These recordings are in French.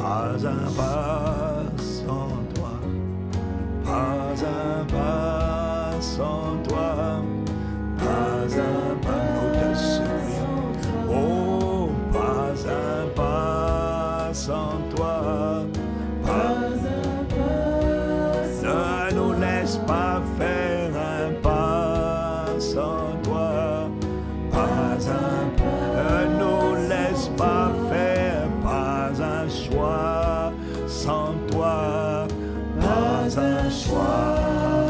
pas un pas sans toi, pas un pas sans toi, pas un pas, nous te supplions. Oh, pas un pas sans toi, ne nous laisse pas faire un pas sans toi, pas un pas, ne nous laisse pas faire pas un choix sans toi, pas un choix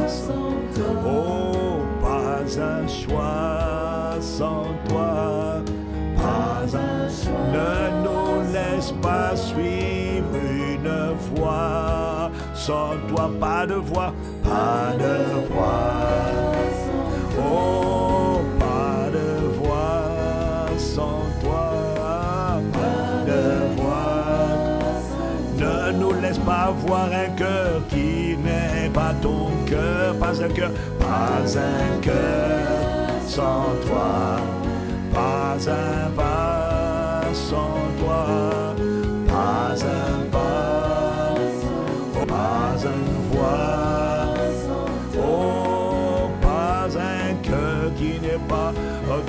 sans toi, oh, pas un choix sans toi, pas un choix, ne nous laisse pas suivre une voie sans toi, pas de voix, pas de voix, oh, pas de voix sans toi, pas de voix, ne nous laisse pas avoir un cœur qui n'est pas ton cœur, pas un cœur sans toi, pas un pas sans toi, pas un pas, oh, pas une voix, oh, pas un cœur qui n'est pas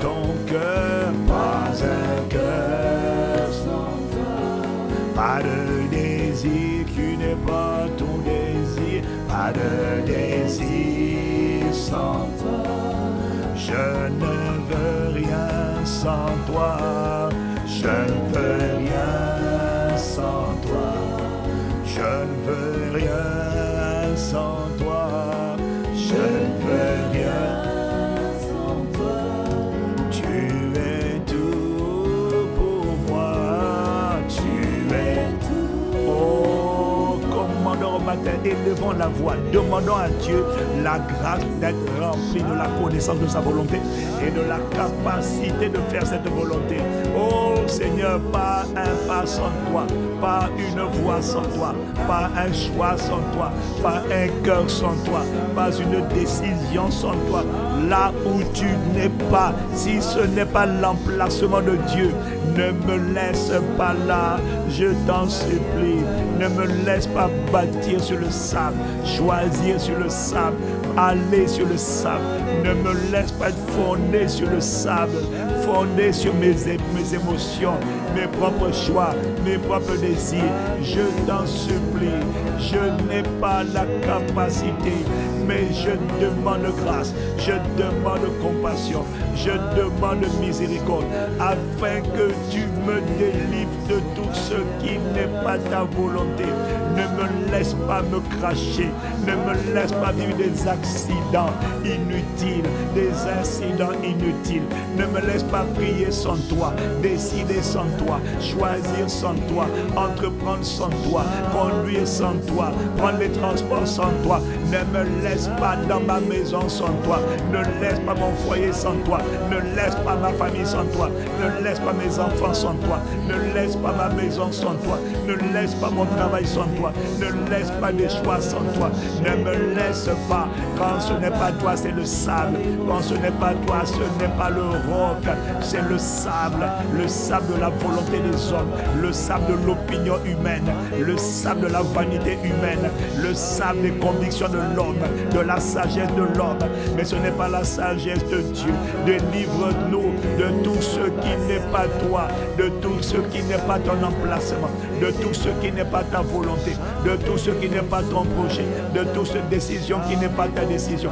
ton cœur, pas un cœur sans toi, pas de désir qui n'est pas ton désir, pas de désir sans toi, je ne veux rien sans toi, je ne veux rien sans toi, je ne veux rien sans toi, je ne veux rien sans toi, tu es tout pour moi, tu es tout. Oh, commandons au matin, élevons la voix, demandons à Dieu la grâce d'être rempli de la connaissance de sa volonté et de la capacité de faire cette volonté. Oh Seigneur, pas un pas sans toi, pas une voix sans toi, pas un choix sans toi, pas un cœur sans toi, pas une décision sans toi. Là où tu n'es pas, si ce n'est pas l'emplacement de Dieu, ne me laisse pas là, je t'en supplie. Ne me laisse pas bâtir sur le sable, choisir sur le sable, aller sur le sable. Ne me laisse pas être fondé sur le sable, fondé sur mes émotions, mes propres choix, mes propres désirs. Je t'en supplie, je n'ai pas la capacité, mais je demande grâce, je demande compassion, je demande miséricorde, afin que tu me délivres de tout ce qui n'est pas ta volonté. Ne me laisse pas me cracher, ne me laisse pas vivre des accidents inutiles, des incidents inutiles. Ne me laisse pas prier sans toi, décider sans toi, choisir sans toi, entreprendre sans toi, conduire sans toi, prendre les transports sans toi. Ne me laisse pas dans ma maison sans toi, ne laisse pas mon foyer sans toi, ne laisse pas ma famille sans toi, ne laisse pas mes enfants sans toi, ne laisse pas ma maison sans toi, ne laisse pas mon travail sans toi, ne laisse pas des choix sans toi, ne me laisse pas. Quand ce n'est pas toi, c'est le sable. Quand ce n'est pas toi, ce n'est pas le roc, c'est le sable de la volonté des hommes, le sable de l'opinion humaine, le sable de la vanité humaine, le sable des convictions de l'homme, de la sagesse de l'homme. Mais ce n'est pas la sagesse de Dieu. Délivre-nous de tout ce qui n'est pas toi, de tout ce qui n'est pas ton emplacement, de tout ce qui n'est pas ta volonté, de tout ce qui n'est pas ton projet, de toute cette décision qui n'est pas ta décision,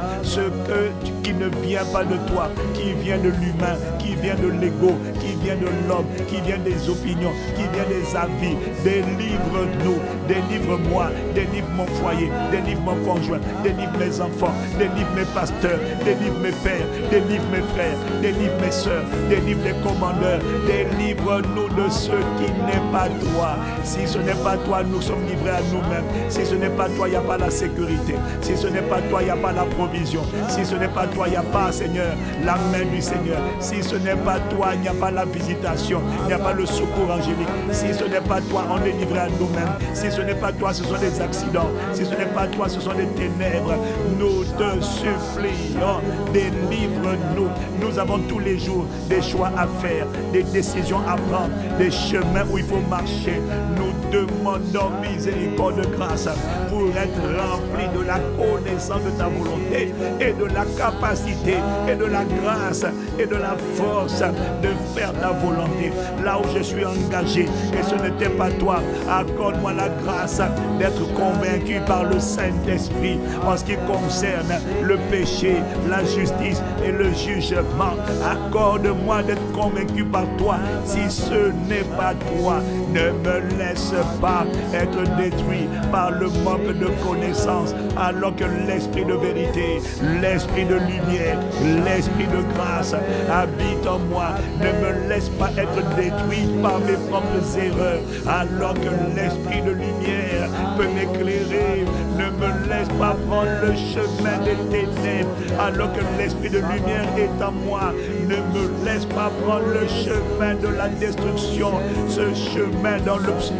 qui ne vient pas de toi, qui vient de l'humain, qui vient de l'ego, qui vient de l'homme, qui vient des opinions, qui vient des avis. Délivre-nous, délivre-moi, délivre mon foyer, délivre mon conjoint, délivre mes enfants, délivre mes pasteurs, délivre mes pères, délivre mes frères, délivre mes soeurs, délivre les commandeurs, délivre-nous de ce qui n'est pas toi. Si ce n'est pas toi, nous sommes livrés à nous-mêmes. Si ce n'est pas toi, il n'y a pas la sécurité. Si ce n'est pas toi, il n'y a pas la provision. Si ce n'est pas toi, il n'y a pas, Seigneur, la main du Seigneur. Si ce n'est n'est pas toi, il n'y a pas la visitation, il n'y a pas le secours angélique. Si ce n'est pas toi, on est livré à nous-mêmes. Si ce n'est pas toi, ce sont des accidents. Si ce n'est pas toi, ce sont des ténèbres. Nous te supplions, délivre-nous. Nous avons tous les jours des choix à faire, des décisions à prendre, des chemins où il faut marcher. Nous demandons miséricorde, grâce pour être remplis de la connaissance de ta volonté et de la capacité et de la grâce et de la force de faire ta volonté. Là où je suis engagé et ce n'était pas toi, accorde-moi la grâce d'être convaincu par le Saint-Esprit en ce qui concerne le péché, la justice et le jugement. Accorde-moi d'être convaincu par toi. Si ce n'est pas toi, ne me laisse pas être détruit par le manque de connaissance, alors que l'esprit de vérité, l'esprit de lumière, l'esprit de grâce habite en moi. Ne me laisse pas être détruit par mes propres erreurs, alors que l'esprit de lumière peut m'éclairer. Ne me laisse pas prendre le chemin des ténèbres, alors que l'esprit de lumière est en moi. Ne me laisse pas prendre le chemin de la destruction. Ce chemin dans le psaume,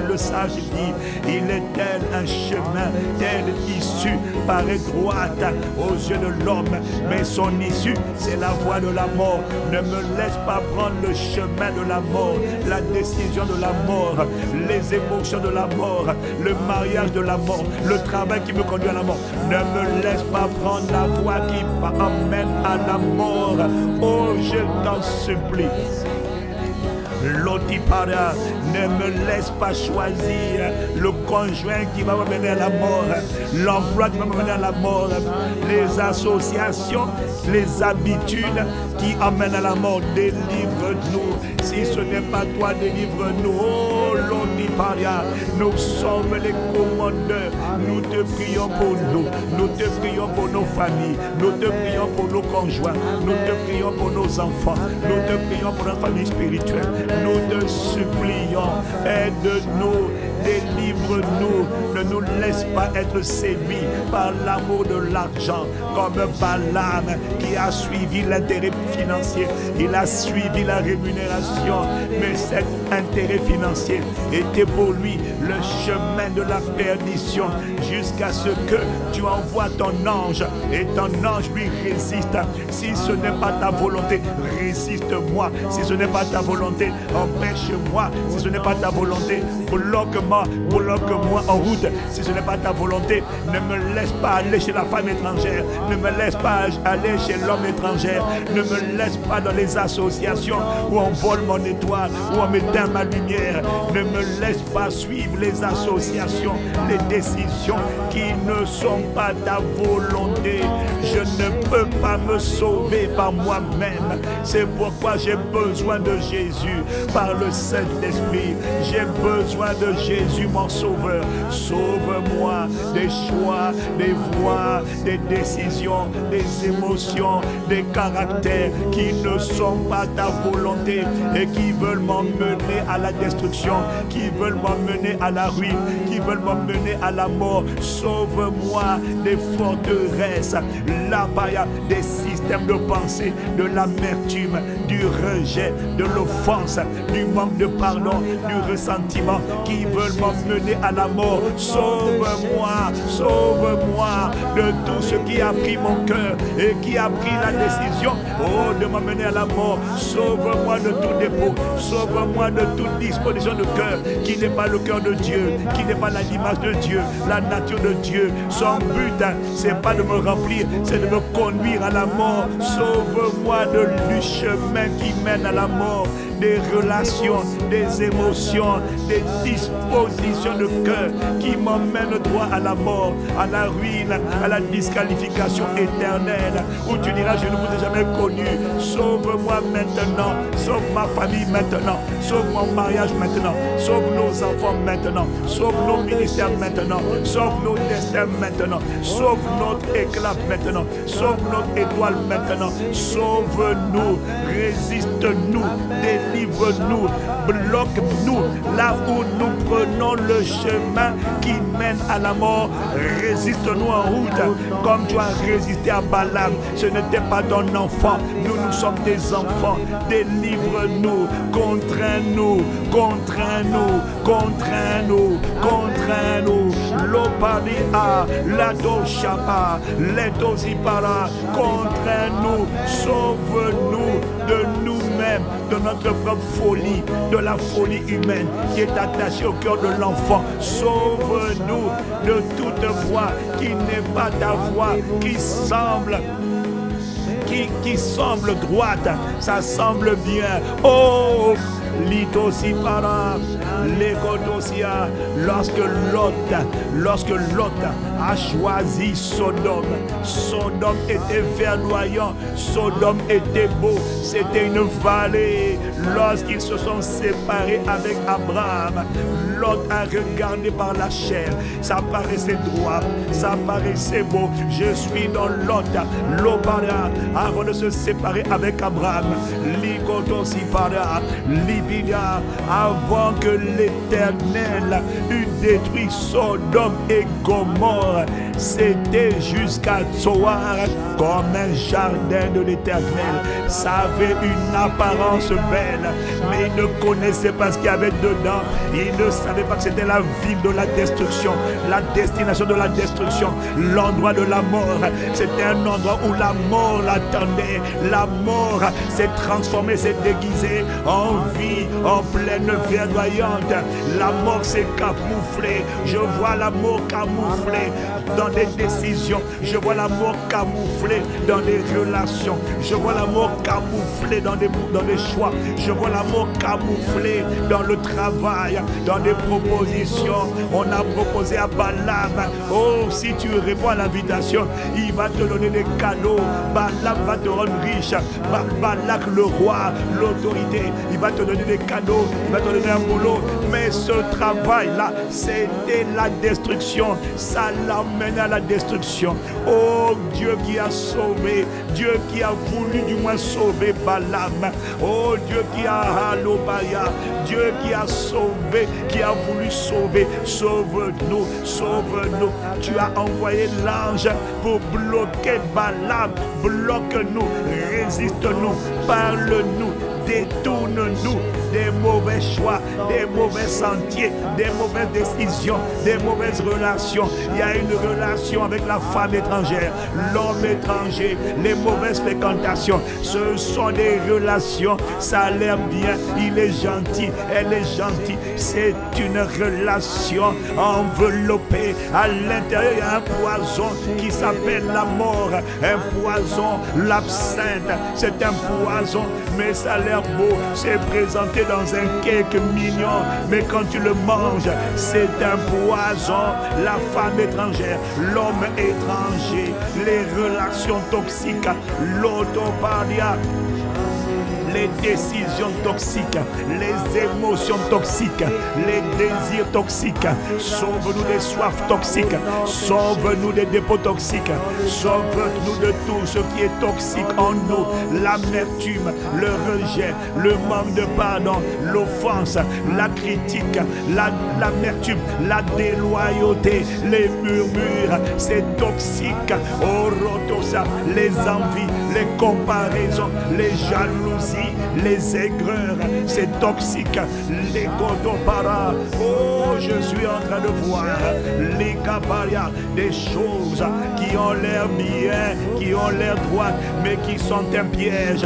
le sage dit, il est tel un chemin, tel issue paraît droite aux yeux de l'homme, mais son issue, c'est la voie de la mort. Ne me laisse pas prendre le chemin de la mort, la décision de la mort, les émotions de la mort, le mariage de la mort, le travail qui me conduit à la mort. Ne me laisse pas prendre la voie qui m'emmène à la mort. Oh, je t'en supplie. L'otipara, ne me laisse pas choisir le conjoint qui va m'amener à la mort, l'emploi qui va m'amener à la mort, les associations, les habitudes qui amènent à la mort. Délivre-nous. Si ce n'est pas toi, délivre-nous. Oh, l'otipara, nous sommes les commandeurs. Nous te prions pour nous. Nous te prions pour nos familles. Nous te prions pour nos conjoints. Nous te prions pour nos enfants. Nous te prions pour notre famille spirituelle. Nous te supplions, aide-nous, délivre-nous, ne nous laisse pas être séduits par l'amour de l'argent, comme Balaam qui a suivi l'intérêt financier, il a suivi la rémunération, mais cet intérêt financier était pour lui le chemin de la perdition, jusqu'à ce que tu envoies ton ange, et ton ange lui résiste. Si ce n'est pas ta volonté, résiste-moi. Si ce n'est pas ta volonté, empêche-moi. Si ce n'est pas ta volonté, bloque-moi en route. Si ce n'est pas ta volonté, ne me laisse pas aller chez la femme étrangère. Ne me laisse pas aller chez l'homme étranger. Ne me laisse pas dans les associations où on vole mon étoile, où on m'éteint ma lumière. Ne me laisse pas suivre les associations, les décisions qui ne sont pas ta volonté. Je ne peux pas me sauver par moi-même. C'est pourquoi j'ai besoin de Jésus par le Saint-Esprit. J'ai besoin de Jésus, mon Sauveur. Sauve-moi des choix, des voies, des décisions, des émotions, des caractères qui ne sont pas ta volonté et qui veulent m'emmener à la destruction, qui veulent m'emmener à la ruine, qui veulent m'emmener à la mort. Sauve-moi des forteresses, là-bas, des systèmes de pensée, de l'amertume, du rejet, de l'offense, du manque de pardon, du ressentiment qui veulent m'emmener à la mort. Sauve-moi, sauve-moi de tout ce qui a pris mon cœur et qui a pris la décision, oh, de m'emmener à la mort. Sauve-moi de tout dépôt, sauve-moi de toute disposition de cœur qui n'est pas le cœur de Dieu, qui n'est pas l'image de Dieu, la nature de Dieu. Son but, c'est pas de me remplir, c'est de me conduire à la mort. Sauve-moi du chemin qui mène à la mort, des relations, des émotions, des dispositions de cœur qui m'emmènent droit à la mort, à la ruine, à la disqualification éternelle, où tu diras, je ne vous ai jamais connu. Sauve-moi maintenant, sauve ma famille maintenant, sauve mon mariage maintenant, sauve nos enfants maintenant, sauve nos ministères maintenant, sauve nos destins maintenant, sauve notre éclat maintenant, sauve notre étoile maintenant, sauve-nous, résiste-nous, délivre délivre-nous, bloque-nous là où nous prenons le chemin qui mène à la mort. Résiste-nous en route, comme tu as résisté à Balaam. Ce n'était pas ton enfant, nous sommes tes enfants. Délivre-nous, contrains-nous, contrains-nous, contrains-nous, contrains-nous. Lopadia, Ladoshapa, Letosipara, contrains-nous, sauve-nous de nous-mêmes, de notre propre folie, de la folie humaine qui est attachée au cœur de l'enfant. Sauve-nous de toute voix qui n'est pas ta voix, qui semble droite, ça semble bien. Oh, Litosipara, Legodosia, lorsque Lot a choisi Sodome, Sodome était verdoyant, Sodome était beau, c'était une vallée. Lorsqu'ils se sont séparés avec Abraham, Lot a regardé par la chair, ça paraissait droit, ça paraissait beau. Je suis dans Lot, Lobara, avant de se séparer avec Abraham, Ligodosipara, Libida, avant que l'Éternel eût détruit Sodome et Gomorrhe. C'était jusqu'à Tsoar comme un jardin de l'Éternel. Ça avait une apparence belle, mais ils ne connaissaient pas ce qu'il y avait dedans. Ils ne savaient pas que c'était la ville de la destruction, la destination de la destruction, l'endroit de la mort. C'était un endroit où la mort l'attendait. La mort s'est transformée, s'est déguisée en vie, en pleine verdoyante. La mort s'est camouflée. Je vois la mort camouflée dans des décisions. Je vois la mort camouflée dans des relations. Je vois la mort camouflée dans des choix. Je vois la mort camouflée dans le travail, dans des propositions. On a proposé à Balaam, oh, si tu réponds à l'invitation, il va te donner des cadeaux. Balaam va te rendre riche. Balak, le roi, l'autorité, il va te donner des cadeaux, il va te donner un boulot. Mais ce travail-là, c'était la destruction. Ça l'amène à la destruction. Oh, Dieu qui a sauvé, Dieu qui a voulu du moins sauver Balaam. Oh, Dieu qui a halobaya, Dieu qui a sauvé, qui a voulu sauver. Sauve-nous, sauve-nous. Tu as envoyé l'ange pour bloquer Balaam. Bloque-nous, résiste-nous, parle-nous, détourne-nous des mauvais choix, des mauvais sentiers, des mauvaises décisions, des mauvaises relations. Il y a une relation avec la femme étrangère, l'homme étranger, les mauvaises fréquentations. Ce sont des relations, ça a l'air bien, il est gentil, elle est gentille. C'est une relation enveloppée. À l'intérieur, il y a un poison qui s'appelle la mort, un poison, l'absinthe. C'est un poison, mais ça a l'air beau, c'est présenté dans un cake mignon, mais quand tu le manges, c'est un poison. La femme étrangère, l'homme étranger, les relations toxiques, l'autopadia, les décisions toxiques, les émotions toxiques, les désirs toxiques. Sauve-nous des soifs toxiques, sauve-nous des dépôts toxiques, sauve-nous de tout ce qui est toxique en nous, l'amertume, le rejet, le manque de pardon, l'offense, la critique, l'amertume, la déloyauté, les murmures, c'est toxique. Oh, rotosa, les envies, les comparaisons, les jalousies, les aigreurs, c'est toxique. Les godopara, oh, je suis en train de voir les caparia, des choses qui ont l'air bien, qui ont l'air droites, mais qui sont un piège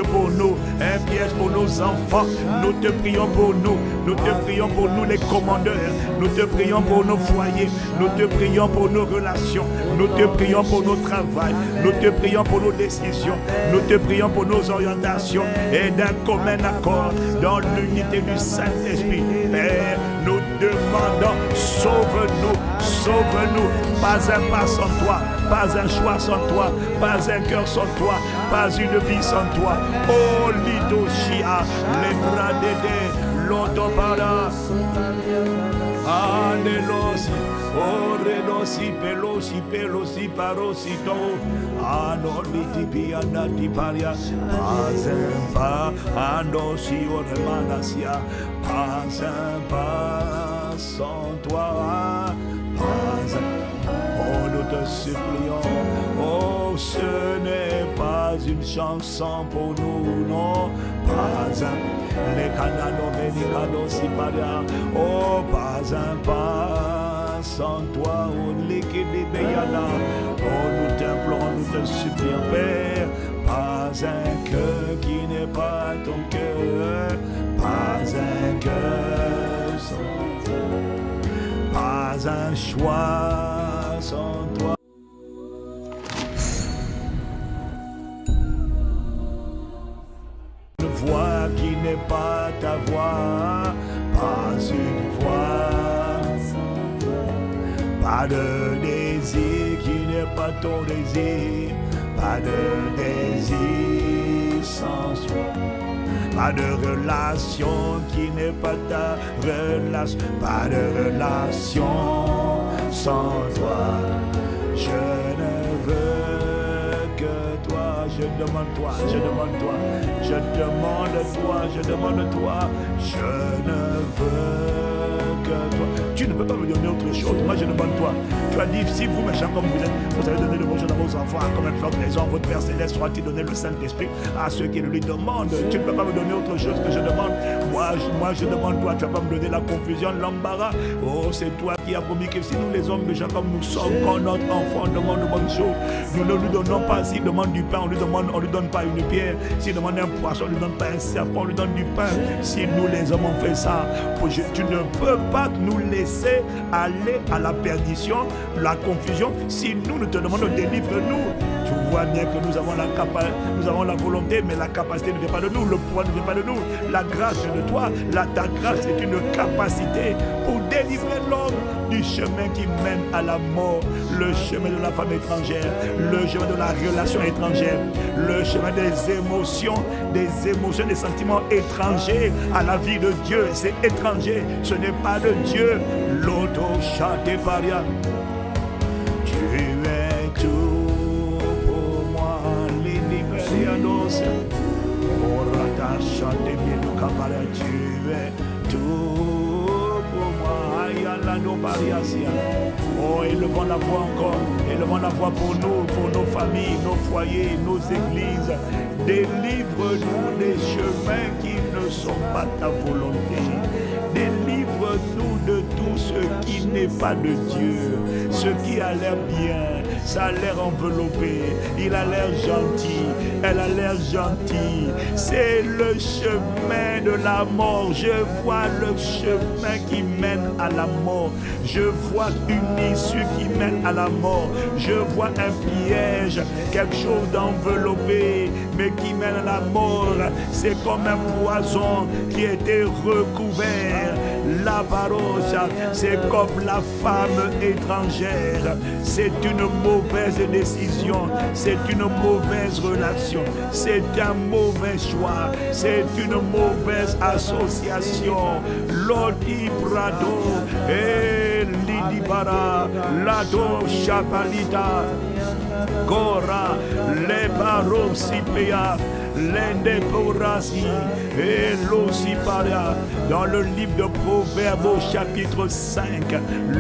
pour nous, un piège pour nos enfants. Nous te prions pour nous, nous te prions pour nous les commandeurs, nous te prions pour nos foyers, nous te prions pour nos relations, nous te prions pour nos travails, nous te prions pour nos décisions, nous te prions pour nos orientations et d'un commun accord dans l'unité du Saint-Esprit. Père, nous demandons, sauve-nous, sauve-nous. Pas un pas sans toi, pas un choix sans toi, pas un cœur sans toi, pas une vie sans toi. Oh, Lidoshia, les bras d'aider, l'autopada. Alléluia. Oh, redosi, pelosi, pelosi, parosito. Anoliti, pianati, paria. Pas un pas, andosi, oremanasia. Pas un pas sans toi. Pas un. Oh, nous te supplions. Oh, ce n'est pas une chanson pour nous, non. Pas un. Les canaux, les si paria. Oh, pas un pas sans toi. Oh, les béyana. Oh, nous t'implorons, nous te supplions, Père. Pas un cœur qui n'est pas ton cœur. Pas un cœur sans toi. Pas un choix sans toi. Une voix qui n'est pas ta voix. Pas une voix. Pas de désir qui n'est pas ton désir. Pas de désir sans toi. Pas de relation qui n'est pas ta relation. Pas de relation sans toi. Je ne veux que toi. Je demande toi, je demande toi. Je demande toi, je demande toi. Je ne veux que toi. Tu ne peux pas me donner autre chose. Moi je demande toi. Tu as dit, si vous, méchants comme vous êtes, vous allez donner le bon chose à vos enfants, comme un fleur de maison, votre Père Céleste sera-t-il donné le Saint-Esprit à ceux qui le lui demandent. Tu ne peux pas me donner autre chose que je demande. Moi je demande toi, tu vas pas me donner la confusion, l'embarras. Oh, c'est toi qui as promis que si nous les hommes méchants comme nous sommes, quand notre enfant demande de bonnes choses, nous ne lui donnons pas. S'il demande du pain, on lui donne pas une pierre. S'il demande un poisson, on lui donne pas un serpent, on lui donne du pain. Si nous les hommes on fait ça, tu ne peux pas nous laisser aller à la perdition, la confusion. Si nous te demandons, délivre-nous. Tu vois bien que nous avons la volonté, mais la capacité ne vient pas de nous, le pouvoir ne vient pas de nous. La grâce vient de toi. Ta grâce est une capacité pour délivrer l'homme du chemin qui mène à la mort, le chemin de la femme étrangère, le chemin de la relation étrangère, le chemin des émotions, des sentiments étrangers à la vie de Dieu. C'est étranger, ce n'est pas de Dieu. L'auto chate paria. Tu es tout pour moi, l'Iniberianos. Orata chate milukaparia. Tu es tout pour moi, Ayalano Pariasia. Oh, élevons la voix encore, élevons la voix pour nous, pour nos familles, nos foyers, nos églises. Délivre-nous des chemins qui ne sont pas ta volonté. Délivre-nous de tout ce qui n'est pas de Dieu, ce qui a l'air bien, ça a l'air enveloppé, il a l'air gentil, elle a l'air gentille. C'est le chemin de la mort. Je vois le chemin qui mène à la mort. Je vois une issue qui mène à la mort. Je vois un piège, quelque chose d'enveloppé, mais qui mène à la mort. C'est comme un poison qui était recouvert. La barossa, c'est comme la femme étrangère. C'est une mauvaise décision, c'est une mauvaise relation, c'est un mauvais choix, c'est une mauvaise association. Lodi Brado et Lidibara, Lado Chapalita, Gora, Le Baro Sipea, Lende Porasi et Losiparia. Dans le livre de Proverbes au chapitre 5,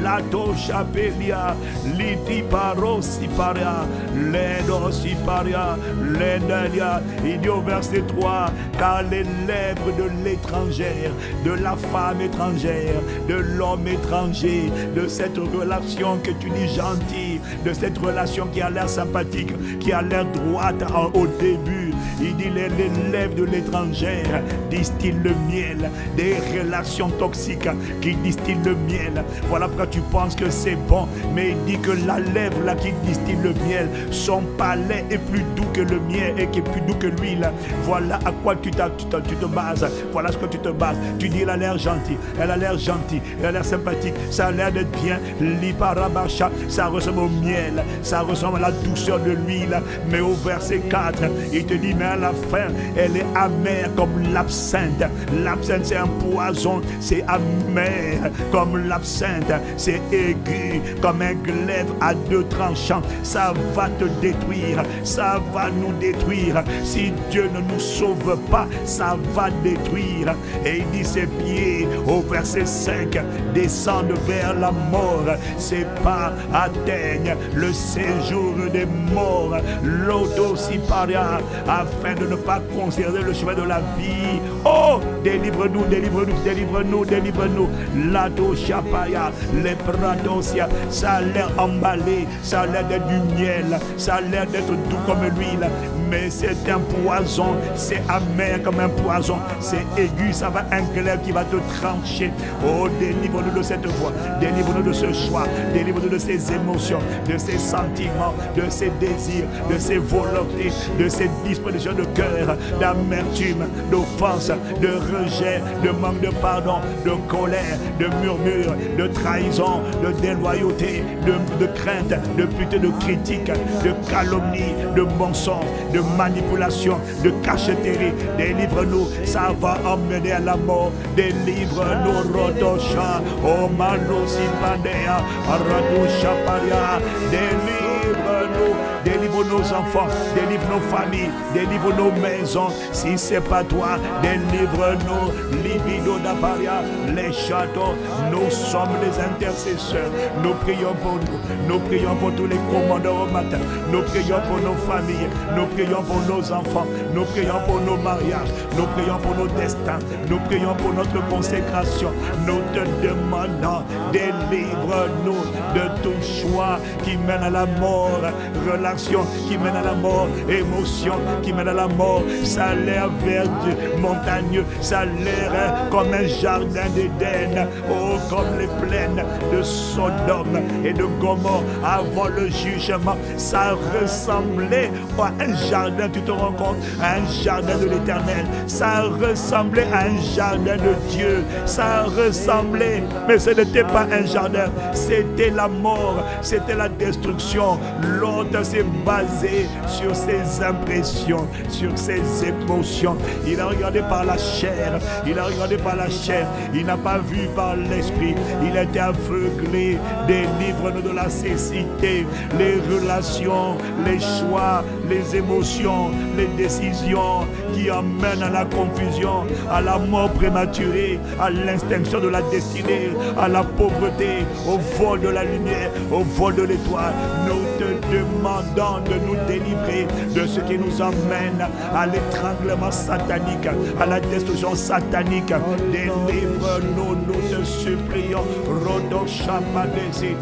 Lato Chapelia, Liti Paro Siparia, Lendo Siparia, Lendalia. Il dit au verset 3, car les lèvres de l'étrangère, de la femme étrangère, de l'homme étranger, de cette relation que tu dis gentille, de cette relation qui a l'air sympathique, qui a l'air droite au début. Il dit les lèvres de l'étrangère distillent le miel, des relations toxiques qui distillent le miel. Voilà pourquoi tu penses que c'est bon, mais il dit que la lèvre là qui distille le miel, son palais est plus doux que le miel et qui est plus doux que l'huile. Voilà à quoi tu te bases. Voilà ce que tu te bases. Tu dis elle a l'air gentille, elle a l'air gentille, elle a l'air sympathique, ça a l'air d'être bien. L'iparabacha, ça ressemble au miel, ça ressemble à la douceur de l'huile. Mais au verset 4, il te dit mais à la faim, elle est amère comme l'absinthe. L'absinthe, c'est un poison, c'est amer comme l'absinthe, c'est aigu comme un glaive à deux tranchants. Ça va te détruire, ça va nous détruire. Si Dieu ne nous sauve pas, ça va détruire. Et il dit ses pieds, au verset 5, descendent vers la mort. Ses pas atteignent le séjour des morts. L'auto-siparia, afin de ne pas conserver le chemin de la vie. Oh, délivre-nous, délivre-nous, délivre-nous, délivre-nous. Lado chapaya, les pradosia, ça a l'air emballé, ça a l'air d'être du miel, ça a l'air d'être doux comme l'huile, mais c'est un poison, c'est amer comme un poison, c'est aigu, ça va un glaive qui va te trancher. Oh, délivre-nous de cette voix, délivre-nous de ce choix, délivre-nous de ces émotions, de ces sentiments, de ces désirs, de ces volontés, de ces dispositions de cœur, d'amertume, d'offense, de rejet, de manque de pardon, de colère, de murmure, de trahison, de déloyauté, de crainte, de putain de critique, de calomnie, de mensonge, de manipulation, de cachotterie. Délivre-nous, ça va emmener à la mort. Délivre-nous, Rodosha, Omalosi Pandea, Radosha Paria. Délivre-nous, délivre nos enfants, délivre nos familles, délivre nos maisons. Si c'est pas toi, délivre-nous, libido d'Aparia, les châteaux. Nous sommes les intercesseurs. Nous prions pour nous. Nous prions pour tous les commandants au matin. Nous prions pour nos familles. Nous prions pour nos enfants. Nous prions pour nos mariages. Nous prions pour nos destins. Nous prions pour notre consécration. Nous te demandons, délivre-nous de tout choix qui mène à la mort, relation qui mène à la mort, émotion qui mène à la mort. Ça a l'air verdu, montagneux, ça a l'air comme un jardin d'Éden, oh, comme les plaines de Sodome et de Gomorrhe avant le jugement. Ça ressemblait à un jardin, tu te rends compte, à un jardin de l'Éternel. Ça ressemblait à un jardin de Dieu. Ça ressemblait, mais ce n'était pas un jardin, c'était la mort, c'était la destruction. L'autre s'est basé sur ses impressions, sur ses émotions. Il a regardé par la chair, il a regardé par la chair, il n'a pas vu par l'esprit, il a été aveuglé. Délivre-nous de la cécité, les relations, les choix, les émotions, les décisions qui amènent à la confusion, à la mort prématurée, à l'extinction de la destinée, à la pauvreté, au vol de la lumière, au vol de l'étoile. Nous te demandons de nous délivrer de ce qui nous emmène à l'étranglement satanique, à la destruction satanique. Délivre-nous, nous te supplions. Rodo Chapadesi,